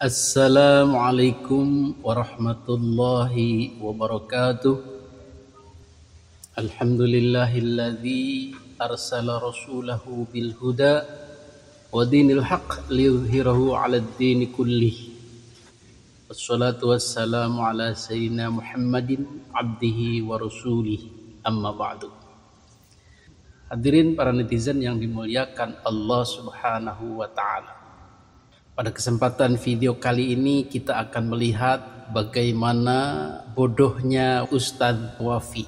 Assalamualaikum warahmatullahi wabarakatuh. Alhamdulillahilladzi arsala rasulahu bil huda wa dinil haqq liyudhhirahu 'alad dini kullih. Wassalatu wassalamu ala sayyidina Muhammadin abdihi wa rasulih. Amma ba'du. Hadirin para netizen yang dimuliakan Allah Subhanahu wa taala. Pada kesempatan video kali ini kita akan melihat bagaimana bodohnya Ustadz Wafi.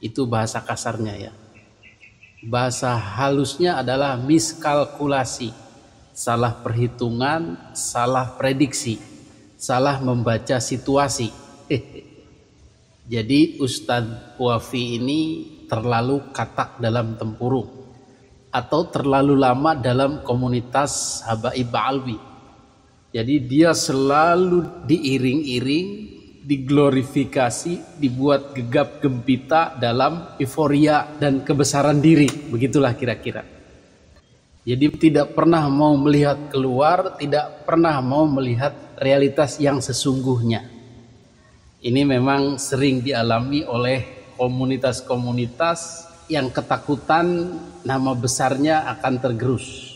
Itu bahasa kasarnya ya. Bahasa halusnya adalah miskalkulasi, salah perhitungan, salah prediksi, salah membaca situasi. Jadi Ustadz Wafi ini terlalu katak dalam tempurung atau terlalu lama dalam komunitas Habaib Alwi. Jadi dia selalu diiring-iring, diglorifikasi, dibuat gegap gempita dalam euforia dan kebesaran diri. Begitulah kira-kira. Jadi tidak pernah mau melihat keluar, tidak pernah mau melihat realitas yang sesungguhnya. Ini memang sering dialami oleh komunitas-komunitas yang ketakutan nama besarnya akan tergerus.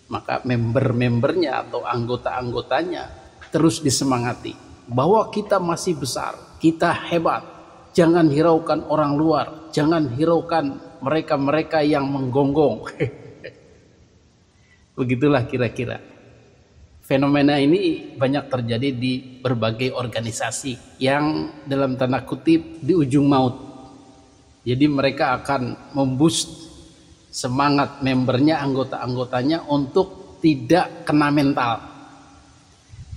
Maka member-membernya atau anggota-anggotanya terus disemangati bahwa kita masih besar, kita hebat. Jangan hiraukan orang luar, jangan hiraukan mereka-mereka yang menggonggong. Begitulah kira-kira. Fenomena ini banyak terjadi di berbagai organisasi yang dalam tanda kutip di ujung maut. Jadi mereka akan memboost semangat membernya, anggota-anggotanya untuk tidak kena mental.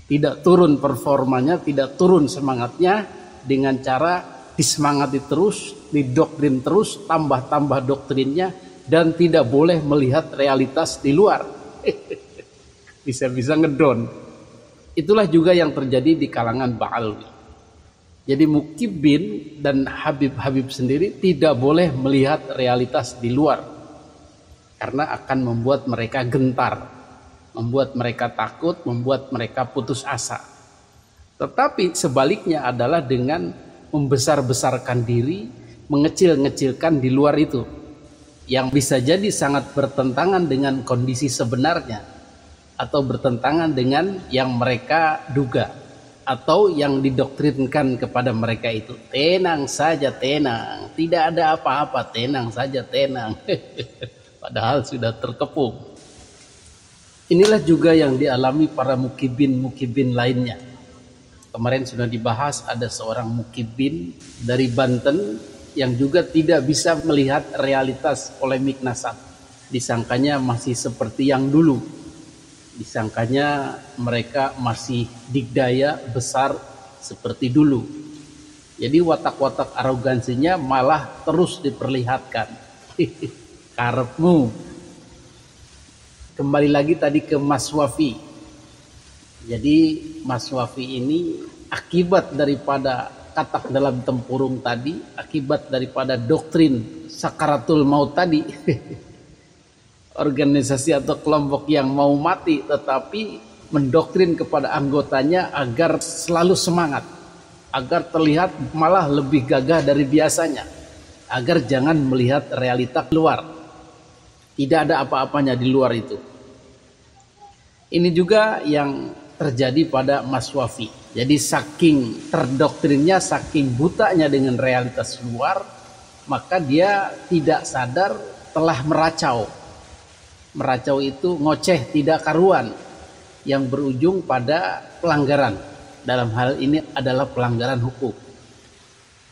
Tidak turun performanya, tidak turun semangatnya dengan cara disemangati terus, didoktrin terus, tambah-tambah doktrinnya, dan tidak boleh melihat realitas di luar. Bisa-bisa ngedon. Itulah juga yang terjadi di kalangan Ba'alwi. Jadi Mukibin dan Habib-Habib sendiri tidak boleh melihat realitas di luar. Karena akan membuat mereka gentar, membuat mereka takut, membuat mereka putus asa. Tetapi sebaliknya adalah dengan membesar-besarkan diri, mengecil-ngecilkan di luar itu. Yang bisa jadi sangat bertentangan dengan kondisi sebenarnya. Atau bertentangan dengan yang mereka duga. Atau yang didoktrinkan kepada mereka itu. Tenang saja, tenang. Tidak ada apa-apa, tenang saja, tenang. Padahal sudah terkepung. Inilah juga yang dialami para mukibin lainnya. Kemarin sudah dibahas ada seorang mukibin dari Banten yang juga tidak bisa melihat realitas polemik nasab. Disangkanya masih seperti yang dulu. Disangkanya mereka masih digdaya besar seperti dulu. Jadi watak-watak arogansinya malah terus diperlihatkan. Karepmu. Kembali lagi tadi ke Mas Wafi. Jadi Mas Wafi ini akibat daripada katak dalam tempurung tadi, akibat daripada doktrin sakaratul maut tadi. Organisasi atau kelompok yang mau mati tetapi mendoktrin kepada anggotanya agar selalu semangat, agar terlihat malah lebih gagah dari biasanya, agar jangan melihat realita luar. Tidak ada apa-apanya di luar itu. Ini juga yang terjadi pada Mas Wafi. Jadi saking terdoktrinnya, saking butanya dengan realitas luar, maka dia tidak sadar telah meracau. Meracau itu ngoceh tidak karuan yang berujung pada pelanggaran. Dalam hal ini adalah pelanggaran hukum.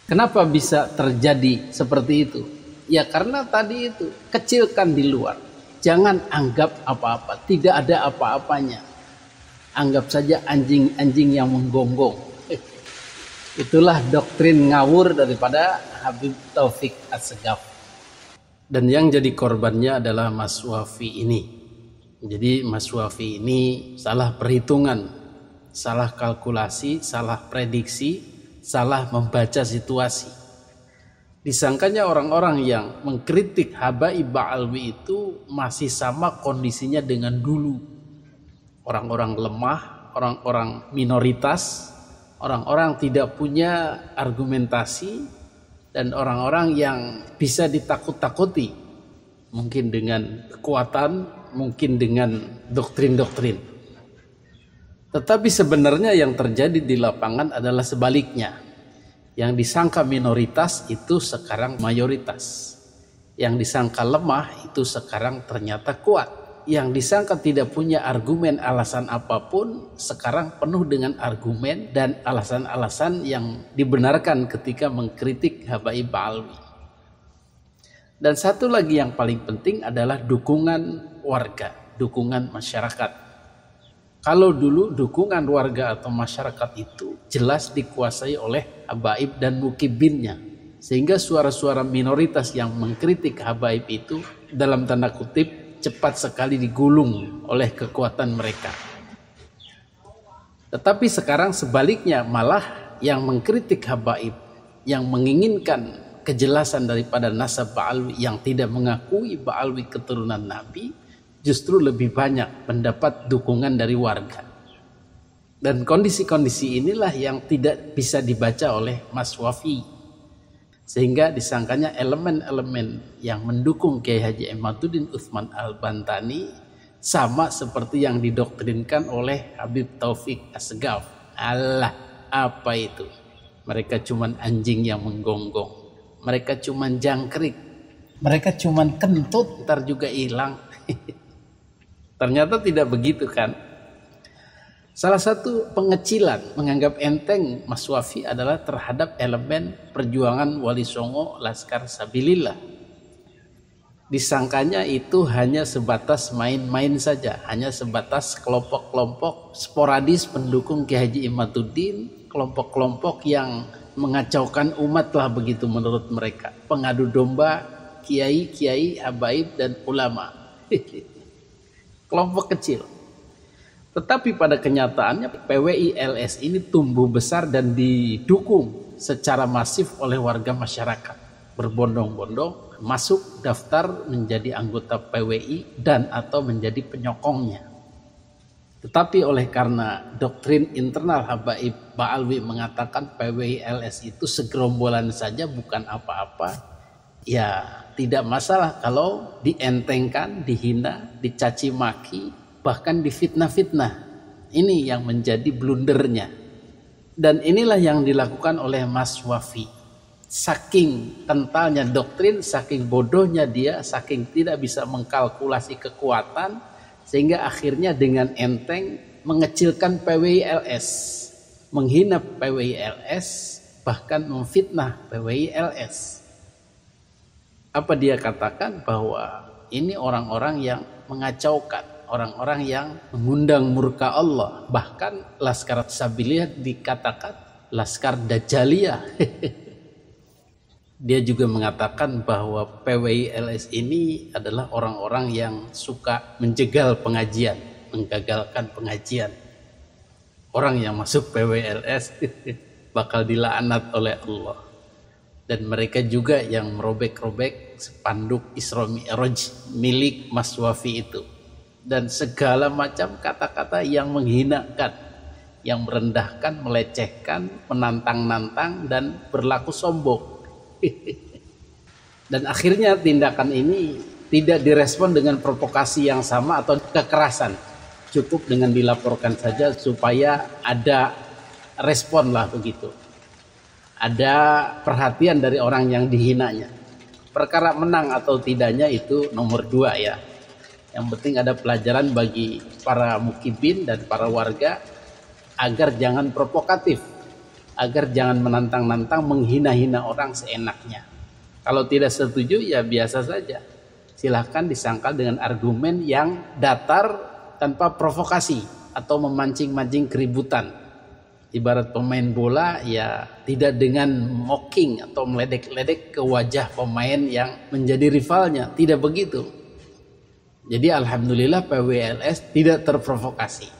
Kenapa bisa terjadi seperti itu? Ya karena tadi itu, kecilkan di luar. Jangan anggap apa-apa, tidak ada apa-apanya. Anggap saja anjing-anjing yang menggonggong. Itulah doktrin ngawur daripada Habib Taufik Assegaf. Dan yang jadi korbannya adalah Mas Wafi ini. Jadi Mas Wafi ini salah perhitungan, salah kalkulasi, salah prediksi, salah membaca situasi. Disangkanya orang-orang yang mengkritik Habaib Alwi itu masih sama kondisinya dengan dulu. Orang-orang lemah, orang-orang minoritas, orang-orang tidak punya argumentasi, dan orang-orang yang bisa ditakut-takuti, mungkin dengan kekuatan, mungkin dengan doktrin-doktrin. Tetapi sebenarnya yang terjadi di lapangan adalah sebaliknya. Yang disangka minoritas itu sekarang mayoritas. Yang disangka lemah itu sekarang ternyata kuat. Yang disangka tidak punya argumen alasan apapun sekarang penuh dengan argumen dan alasan-alasan yang dibenarkan ketika mengkritik Habaib Ba'alwi. Dan satu lagi yang paling penting adalah dukungan warga, dukungan masyarakat. Kalau dulu dukungan warga atau masyarakat itu jelas dikuasai oleh habaib dan mukibinnya, sehingga suara-suara minoritas yang mengkritik habaib itu dalam tanda kutip cepat sekali digulung oleh kekuatan mereka. Tetapi sekarang sebaliknya, malah yang mengkritik habaib, yang menginginkan kejelasan daripada nasab Ba'alwi, yang tidak mengakui Ba'alwi keturunan Nabi, justru lebih banyak mendapat dukungan dari warga. Dan kondisi-kondisi inilah yang tidak bisa dibaca oleh Mas Wafi, sehingga disangkanya elemen-elemen yang mendukung Kiai Haji Imaduddin Utsman Al-Bantani sama seperti yang didoktrinkan oleh Habib Taufik Assegaf. Allah, apa itu? Mereka cuman anjing yang menggonggong, mereka cuman jangkrik, mereka cuman kentut, ntar juga hilang. Ternyata tidak begitu kan. Salah satu pengecilan menganggap enteng Mas Wafi adalah terhadap elemen perjuangan Wali Songo Laskar Sabilillah. Disangkanya itu hanya sebatas main-main saja, hanya sebatas kelompok-kelompok sporadis pendukung Kiai Haji Imaduddin, kelompok-kelompok yang mengacaukan umat lah begitu menurut mereka, pengadu domba kiai-kiai, habaib dan ulama. Kelompok kecil. Tetapi pada kenyataannya PWI LS ini tumbuh besar dan didukung secara masif oleh warga masyarakat, berbondong-bondong masuk daftar menjadi anggota PWI dan atau menjadi penyokongnya. Tetapi oleh karena doktrin internal Habaib Ba'alwi mengatakan PWI LS itu segerombolan saja, bukan apa-apa, ya tidak masalah kalau dientengkan, dihina, dicaci maki, bahkan difitnah-fitnah. Ini yang menjadi blundernya. Dan inilah yang dilakukan oleh Mas Wafi. Saking kentalnya doktrin, saking bodohnya dia, saking tidak bisa mengkalkulasi kekuatan, sehingga akhirnya dengan enteng mengecilkan PWILS, menghina PWILS, bahkan memfitnah PWILS. Apa dia katakan? Bahwa ini orang-orang yang mengacaukan, orang-orang yang mengundang murka Allah. Bahkan Laskar Sabilillah dikatakan Laskar Dajjaliyah. Dia juga mengatakan bahwa PWILS ini adalah orang-orang yang suka menjegal pengajian, menggagalkan pengajian. Orang yang masuk PWILS bakal dilaknat oleh Allah. Dan mereka juga yang merobek-robek spanduk Isra Mi'raj milik Mas Wafi itu. Dan segala macam kata-kata yang menghinakan, yang merendahkan, melecehkan, menantang-nantang, dan berlaku sombong. Dan akhirnya tindakan ini tidak direspon dengan provokasi yang sama atau kekerasan. Cukup dengan dilaporkan saja supaya ada respon lah begitu. Ada perhatian dari orang yang dihinanya. Perkara menang atau tidaknya itu nomor 2 ya. Yang penting ada pelajaran bagi para mukibin dan para warga agar jangan provokatif, agar jangan menantang-nantang, menghina-hina orang seenaknya. Kalau tidak setuju ya biasa saja, silahkan disangkal dengan argumen yang datar tanpa provokasi atau memancing-mancing keributan. Ibarat pemain bola ya tidak dengan mocking atau meledek-ledek ke wajah pemain yang menjadi rivalnya, tidak begitu. Jadi alhamdulillah PWLS tidak terprovokasi,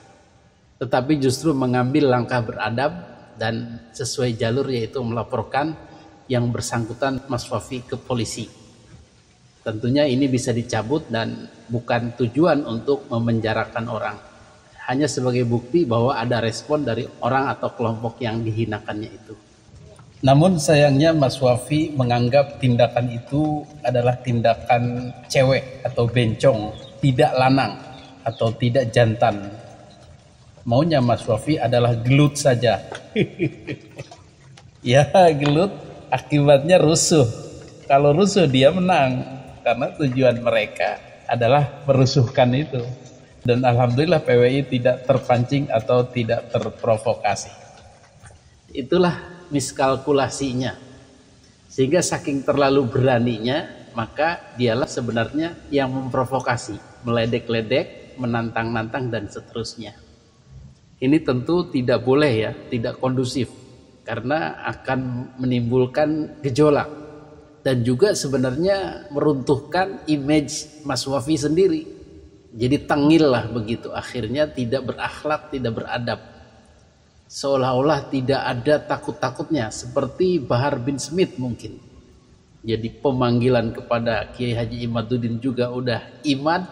tetapi justru mengambil langkah beradab dan sesuai jalur, yaitu melaporkan yang bersangkutan Mas Wafi ke polisi. Tentunya ini bisa dicabut dan bukan tujuan untuk memenjarakan orang, hanya sebagai bukti bahwa ada respon dari orang atau kelompok yang dihinakannya itu. Namun sayangnya Mas Wafi menganggap tindakan itu adalah tindakan cewek atau bencong, tidak lanang atau tidak jantan. Maunya Mas Wafi adalah gelut saja. Ya gelut, akibatnya rusuh. Kalau rusuh dia menang, karena tujuan mereka adalah merusuhkan itu. Dan alhamdulillah PWI tidak terpancing atau tidak terprovokasi. Itulah miskalkulasinya. Sehingga saking terlalu beraninya, maka dialah sebenarnya yang memprovokasi, meledek-ledek, menantang-nantang dan seterusnya. Ini tentu tidak boleh ya, tidak kondusif, karena akan menimbulkan gejolak dan juga sebenarnya meruntuhkan image Mas Wafi sendiri. Jadi tengil lah begitu, akhirnya tidak berakhlak, tidak beradab, seolah-olah tidak ada takut-takutnya, seperti Bahar bin Smith mungkin. Jadi pemanggilan kepada Kiai Haji Imaduddin juga udah iman,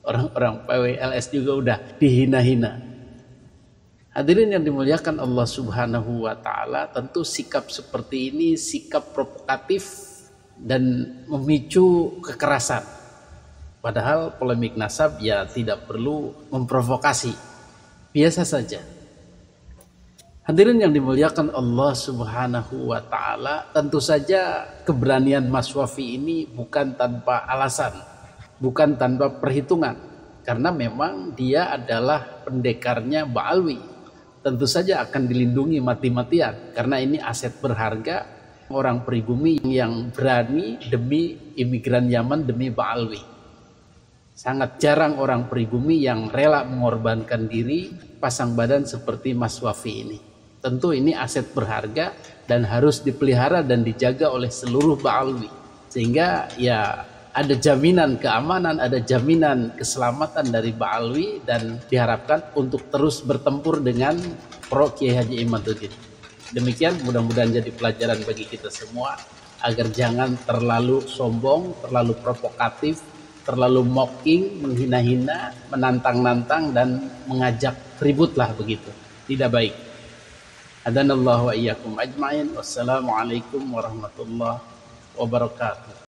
orang-orang PWLS juga udah dihina-hina. Hadirin yang dimuliakan Allah Subhanahu wa Ta'ala, tentu sikap seperti ini sikap provokatif dan memicu kekerasan. Padahal polemik nasab ya tidak perlu memprovokasi, biasa saja. Hadirin yang dimuliakan Allah Subhanahu wa Ta'ala, tentu saja keberanian Mas Wafi ini bukan tanpa alasan, bukan tanpa perhitungan, karena memang dia adalah pendekarnya Ba'alwi. Tentu saja akan dilindungi mati-matian, karena ini aset berharga orang pribumi yang berani demi imigran Yaman, demi Ba'alwi. Sangat jarang orang pribumi yang rela mengorbankan diri, pasang badan seperti Mas Wafi ini. Tentu ini aset berharga dan harus dipelihara dan dijaga oleh seluruh Ba'alwi. Sehingga ya ada jaminan keamanan, ada jaminan keselamatan dari Ba'alwi, dan diharapkan untuk terus bertempur dengan Pro Kiai Haji Imaduddin. Demikian, mudah-mudahan jadi pelajaran bagi kita semua agar jangan terlalu sombong, terlalu provokatif, terlalu mocking, menghina-hina, menantang-nantang dan mengajak ribut lah begitu. Tidak baik. Hadanallahu wa iyyakum ajmain. Wassalamualaikum warahmatullahi wabarakatuh.